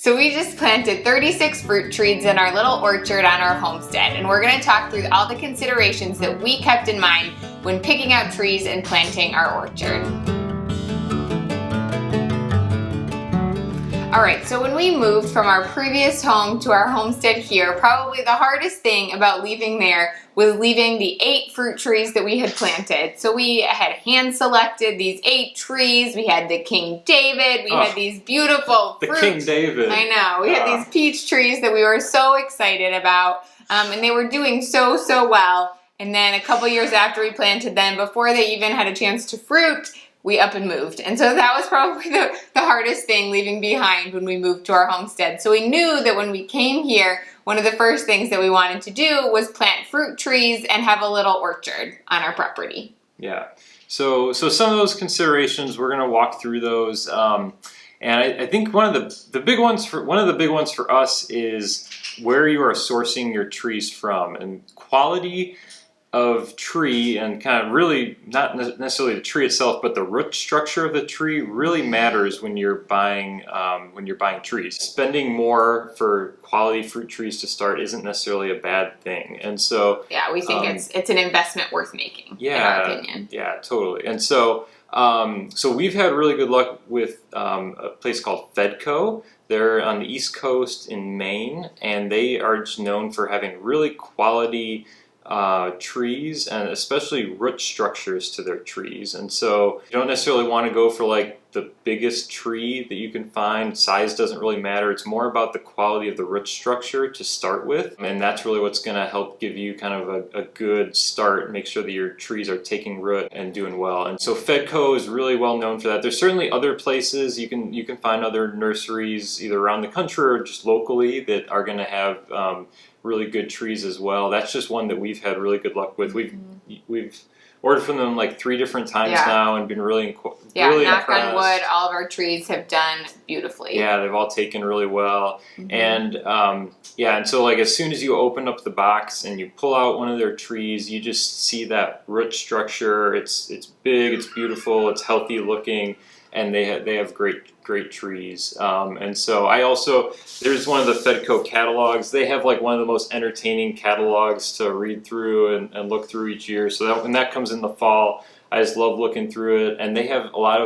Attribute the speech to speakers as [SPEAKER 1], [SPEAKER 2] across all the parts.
[SPEAKER 1] So we just planted 36 fruit trees in our little orchard on our homestead, and we're going to talk through all the considerations that we kept in mind when picking out trees and planting our orchard. Alright, so when we moved from our previous home to our homestead here, probably the hardest thing about leaving there was leaving the 8 fruit trees that we had planted. So we had hand selected these 8 trees. We had the King David. We had these beautiful fruit.
[SPEAKER 2] The King David.
[SPEAKER 1] I know. We had these peach trees that we were so excited about, and they were doing so well. And then a couple years after we planted them, before they even had a chance to fruit, we up and moved. And so that was probably the hardest thing leaving behind when we moved to our homestead. So we knew that when we came here, one of the first things that we wanted to do was plant fruit trees and have a little orchard on our property.
[SPEAKER 2] Yeah. So some of those considerations, we're going to walk through those. And I think one of the big ones for us is where you are sourcing your trees from, and quality of tree, and kind of really not necessarily the tree itself, but the root structure of the tree really matters when you're buying trees. Spending more for quality fruit trees to start isn't necessarily a bad thing, and so
[SPEAKER 1] yeah, we think it's an investment worth making. In our opinion.
[SPEAKER 2] Yeah, totally. And so we've had really good luck with a place called Fedco. They're on the East Coast in Maine, and they are just known for having really quality trees, and especially root structures to their trees. And so you don't necessarily want to go for like the biggest tree that you can find. Size doesn't really matter. It's more about the quality of the root structure to start with, and that's really what's going to help give you kind of a good start, make sure that your trees are taking root and doing well. And so Fedco is really well known for that. There's certainly other places you can find other nurseries either around the country or just locally that are going to have really good trees as well. That's just one that we've had really good luck with. We've ordered from them like 3 different times now, and been really
[SPEAKER 1] knock
[SPEAKER 2] impressed.
[SPEAKER 1] on wood, all of our trees have done beautifully.
[SPEAKER 2] Yeah, they've all taken really well. And and so like as soon as you open up the box and you pull out one of their trees, you just see that root structure. It's big, it's beautiful, it's healthy looking, and they have great trees. And so there's one of the Fedco catalogs. They have like one of the most entertaining catalogs to read through and look through each year. So when that comes in the fall, I just love looking through it. And they have a lot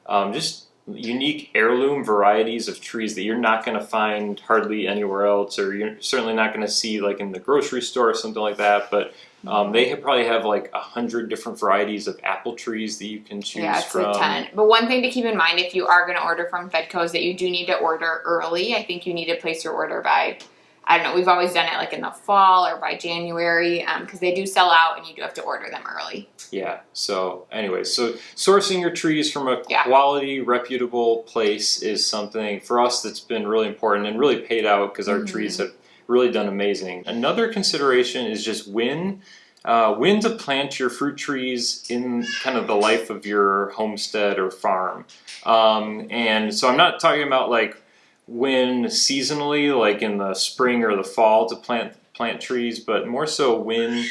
[SPEAKER 2] of just unique heirloom varieties of trees that you're not going to find hardly anywhere else, or you're certainly not going to see like in the grocery store or something like that. But they probably have like 100 different varieties of apple trees that you can choose from.
[SPEAKER 1] Yeah, it's a ton. But one thing to keep in mind if you are going to order from Fedco is that you do need to order early. I think you need to place your order by, I don't know, we've always done it like in the fall or by January, because they do sell out and you do have to order them early.
[SPEAKER 2] Yeah, so anyways, so sourcing your trees from a quality, reputable place is something for us that's been really important and really paid out, because our trees have really done amazing. Another consideration is just when to plant your fruit trees in kind of the life of your homestead or farm. And so I'm not talking about like when seasonally, like in the spring or the fall to plant trees, but more so when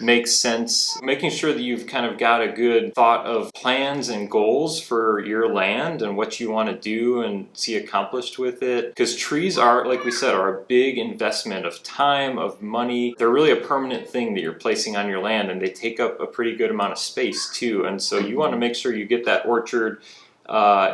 [SPEAKER 2] makes sense, making sure that you've kind of got a good thought of plans and goals for your land and what you want to do and see accomplished with it. Because trees are, like we said, are a big investment of time, of money. They're really a permanent thing that you're placing on your land, and they take up a pretty good amount of space too. And so you want to make sure you get that orchard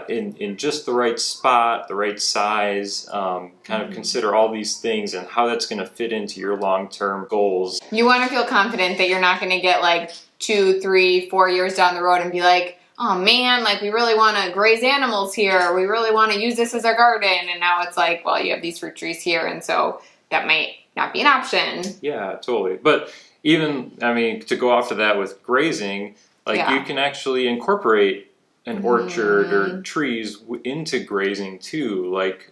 [SPEAKER 2] in just the right spot, the right size, kind of consider all these things and how that's going to fit into your long-term goals.
[SPEAKER 1] You want to feel confident that you're not going to get like 2, 3, 4 years down the road and be like, oh man, like we really want to graze animals here. We really want to use this as our garden. And now it's like, well, you have these fruit trees here. And so that might not be an option.
[SPEAKER 2] Yeah, totally. But even, I mean, to go off of that with grazing, like you can actually incorporate an orchard or trees into grazing too. Like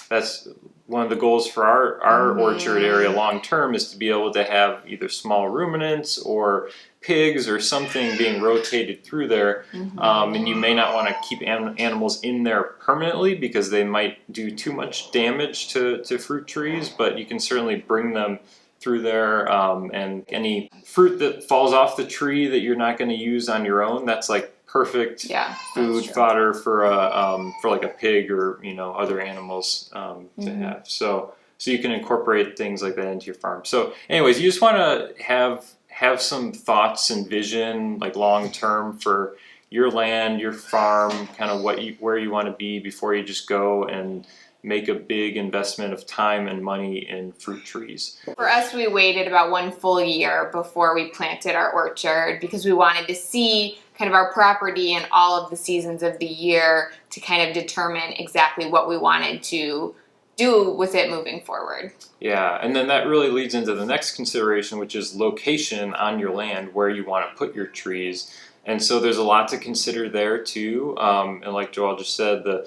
[SPEAKER 2] that's one of the goals for our orchard area long term, is to be able to have either small ruminants or pigs or something being rotated through there. And you may not want to keep animals in there permanently because they might do too much damage to fruit trees, but you can certainly bring them through there, and any fruit that falls off the tree that you're not going to use on your own, that's like perfect food fodder for like a pig or other animals to have. So you can incorporate things like that into your farm. So anyways, you just want to have some thoughts and vision, like long term, for your land, your farm, kind of where you want to be before you just go and make a big investment of time and money in fruit trees.
[SPEAKER 1] For us, we waited about 1 full year before we planted our orchard because we wanted to see kind of our property in all of the seasons of the year to kind of determine exactly what we wanted to do with it moving forward.
[SPEAKER 2] Yeah, and then that really leads into the next consideration, which is location on your land, where you want to put your trees. And so there's a lot to consider there too. And like Joel just said, the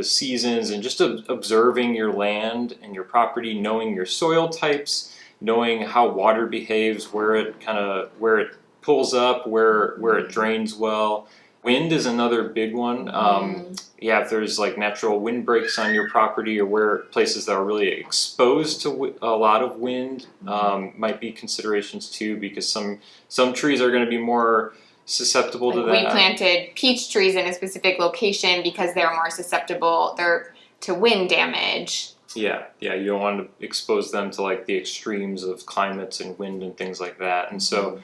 [SPEAKER 2] seasons, and just observing your land and your property, knowing your soil types, knowing how water behaves, where it pulls up, where it drains well. Wind is another big one. If there's like natural wind breaks on your property, or where places that are really exposed to a lot of wind, might be considerations too, because some trees are going to be more susceptible to that.
[SPEAKER 1] We planted peach trees in a specific location because they're more susceptible to wind damage.
[SPEAKER 2] Yeah, you don't want to expose them to like the extremes of climates and wind and things like that. And so,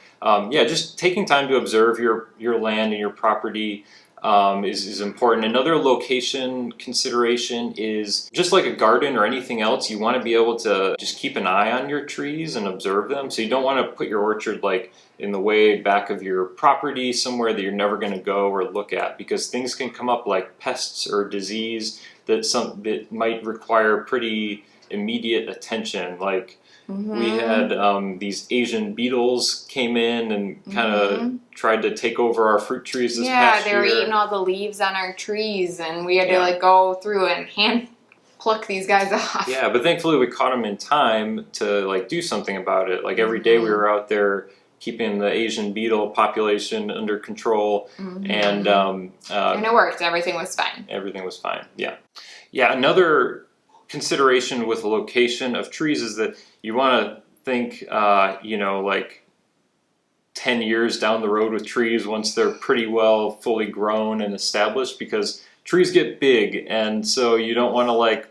[SPEAKER 2] just taking time to observe your land and your property is important. Another location consideration is, just like a garden or anything else, you want to be able to just keep an eye on your trees and observe them. So you don't want to put your orchard like in the way back of your property, somewhere that you're never going to go or look at, because things can come up like pests or disease that might require pretty immediate attention. Like we had these Asian beetles came in and kind of tried to take over our fruit trees this past year.
[SPEAKER 1] Yeah, they were eating all the leaves on our trees, and we had to like go through and hand pluck these guys off.
[SPEAKER 2] Yeah, but thankfully we caught them in time to like do something about it. Like every day we were out there keeping the Asian beetle population under control, and
[SPEAKER 1] it worked. Everything was fine.
[SPEAKER 2] Everything was fine. Yeah. Another consideration with the location of trees is that you want to think, like 10 years down the road with trees once they're pretty well fully grown and established, because trees get big, and so you don't want to like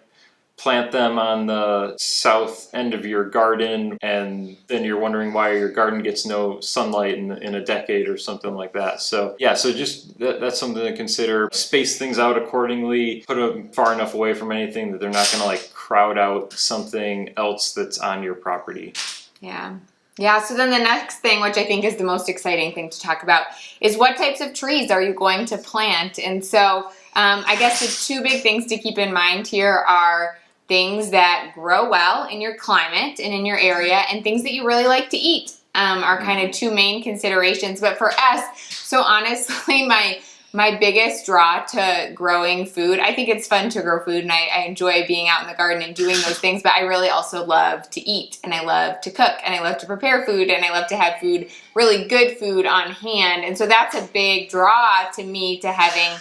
[SPEAKER 2] plant them on the south end of your garden and then you're wondering why your garden gets no sunlight in a decade or something like that. So just that's something to consider. Space things out accordingly, put them far enough away from anything that they're not going to like crowd out something else that's on your property.
[SPEAKER 1] So then the next thing, which I think is the most exciting thing to talk about, is what types of trees are you going to plant? And so I guess the two big things to keep in mind here are things that grow well in your climate and in your area, and things that you really like to eat are kind of two main considerations. But for us, so honestly, my biggest draw to growing food, I think it's fun to grow food, and I enjoy being out in the garden and doing those things, but I really also love to eat, and I love to cook, and I love to prepare food, and I love to have food, really good food on hand. And so that's a big draw to me, to having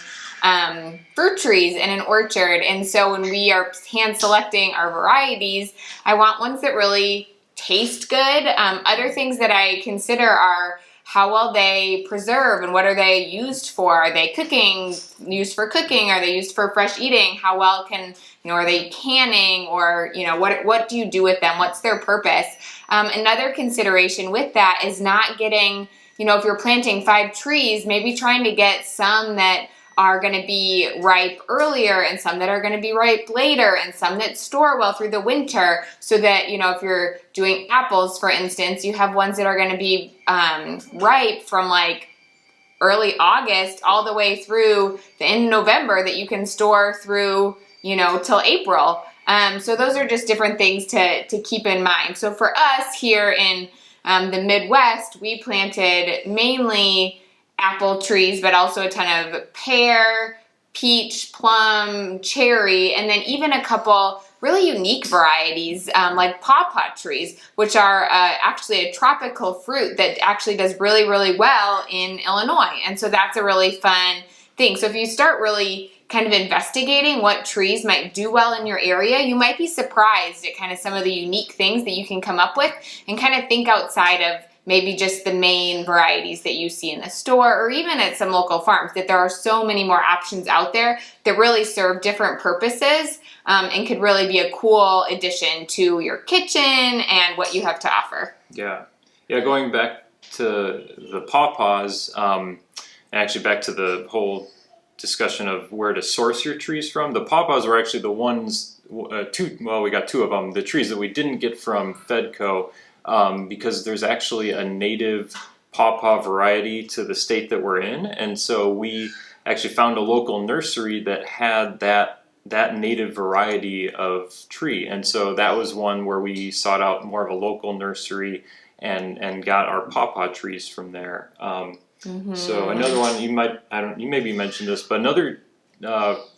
[SPEAKER 1] fruit trees in an orchard. And so when we are hand selecting our varieties, I want ones that really taste good. Other things that I consider are how well they preserve and what are they used for. Are they used for cooking? Are they used for fresh eating? How well are they canning, or what do you do with them? What's their purpose? Another consideration with that is not getting, if you're planting 5 trees, maybe trying to get some that are going to be ripe earlier, and some that are going to be ripe later, and some that store well through the winter, so that, if you're doing apples, for instance, you have ones that are going to be ripe from like early August all the way through the end of November, that you can store through, till April. So those are just different things to keep in mind. So for us here in the Midwest, we planted mainly apple trees, but also a ton of pear, peach, plum, cherry, and then even a couple really unique varieties like pawpaw trees, which are actually a tropical fruit that actually does really, really well in Illinois. And so that's a really fun thing. So if you start really kind of investigating what trees might do well in your area, you might be surprised at kind of some of the unique things that you can come up with, and kind of think outside of maybe just the main varieties that you see in the store or even at some local farms, that there are so many more options out there that really serve different purposes and could really be a cool addition to your kitchen and what you have to offer.
[SPEAKER 2] Yeah. Yeah, going back to the pawpaws, and actually back to the whole discussion of where to source your trees from, the pawpaws were actually the ones, we got two of them, the trees that we didn't get from Fedco, because there's actually a native pawpaw variety to the state that we're in, and so we actually found a local nursery that had that native variety of tree, and so that was one where we sought out more of a local nursery and got our pawpaw trees from there. So another one you maybe mentioned this, but another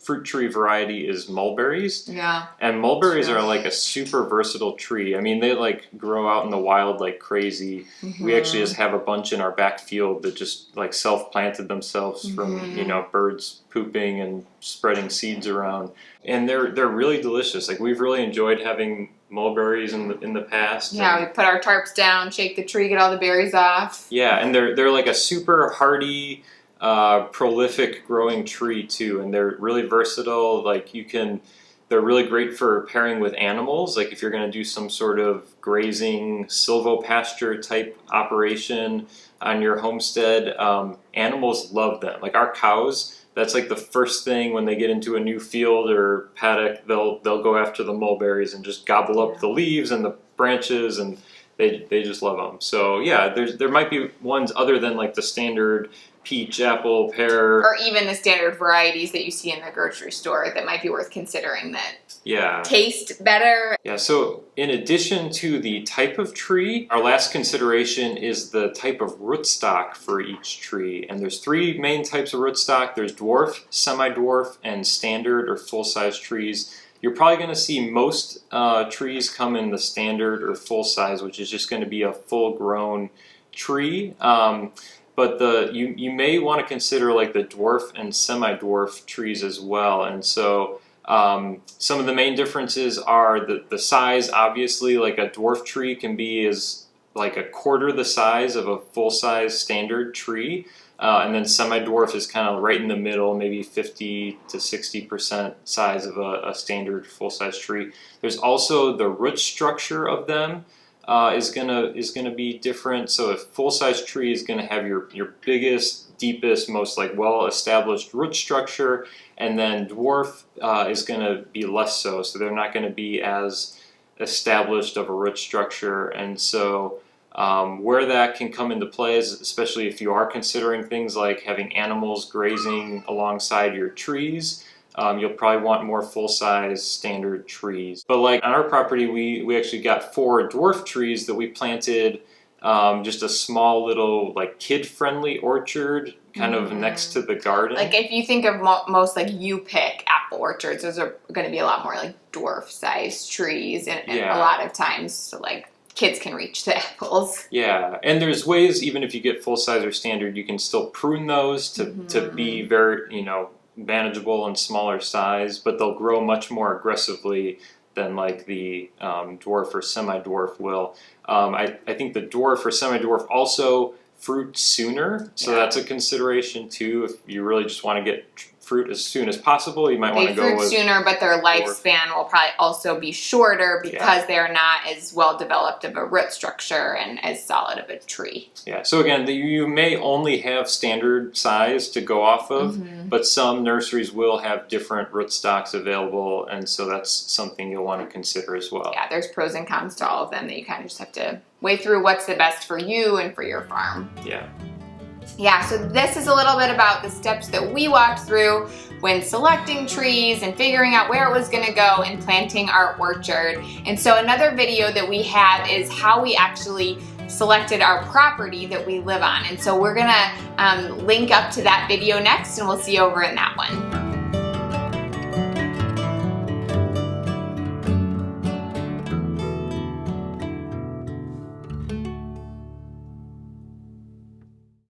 [SPEAKER 2] fruit tree variety is mulberries.
[SPEAKER 1] Yeah.
[SPEAKER 2] And mulberries are like a super versatile tree. I mean, they like grow out in the wild like crazy. We actually just have a bunch in our back field that just like self-planted themselves from, birds pooping and spreading seeds around. And they're really delicious. Like, we've really enjoyed having mulberries in the past.
[SPEAKER 1] Yeah, we put our tarps down, shake the tree, get all the berries off.
[SPEAKER 2] Yeah, and they're like a super hardy, prolific growing tree too, and they're really versatile. Like, they're really great for pairing with animals. Like, if you're going to do some sort of grazing silvopasture type operation on your homestead, animals love them. Like, our cows, that's like the first thing when they get into a new field or paddock, they'll go after the mulberries and just gobble up the leaves and the branches, and they just love them. So yeah, there might be ones other than like the standard peach, apple, pear,
[SPEAKER 1] or even the standard varieties that you see in the grocery store that might be worth considering that taste better.
[SPEAKER 2] Yeah, so in addition to the type of tree, our last consideration is the type of rootstock for each tree. And there's three main types of rootstock. There's dwarf, semi-dwarf, and standard or full-size trees. You're probably going to see most trees come in the standard or full-size, which is just going to be a full-grown tree. But you may want to consider like the dwarf and semi-dwarf trees as well. And so some of the main differences are the size. Obviously, like a dwarf tree can be as like a quarter the size of a full-size standard tree. And then semi-dwarf is kind of right in the middle, maybe 50 to 60% size of a standard full-size tree. There's also the root structure of them. Is gonna be different. So a full-size tree is gonna have your biggest, deepest, most like well-established root structure, and then dwarf is gonna be less so. So they're not gonna be as established of a root structure. And so where that can come into play is, especially if you are considering things like having animals grazing alongside your trees. You'll probably want more full-size standard trees. But like on our property, we actually got 4 dwarf trees that we planted, just a small little like kid-friendly orchard kind of next to the garden.
[SPEAKER 1] Like, if you think of most like you pick apple orchards, those are going to be a lot more like dwarf-sized trees, and a lot of times so like kids can reach the apples.
[SPEAKER 2] Yeah, and there's ways, even if you get full-size or standard, you can still prune those to be very, manageable and smaller size, but they'll grow much more aggressively than like the dwarf or semi-dwarf will. I think the dwarf or semi-dwarf also fruit sooner, so that's a consideration too. If you really just want to get fruit as soon as possible, you might want to go with
[SPEAKER 1] sooner, but their lifespan will probably also be shorter because they're not as well developed of a root structure and as solid of a tree.
[SPEAKER 2] Yeah, so again, you may only have standard size to go off of, but some nurseries will have different rootstocks available, and so that's something you'll want to consider as well.
[SPEAKER 1] Yeah, there's pros and cons to all of them that you kind of just have to weigh through what's the best for you and for your farm. Yeah, so this is a little bit about the steps that we walked through when selecting trees and figuring out where it was going to go and planting our orchard. And so another video that we have is how we actually selected our property that we live on. And so we're going to link up to that video next, and we'll see you over in that one.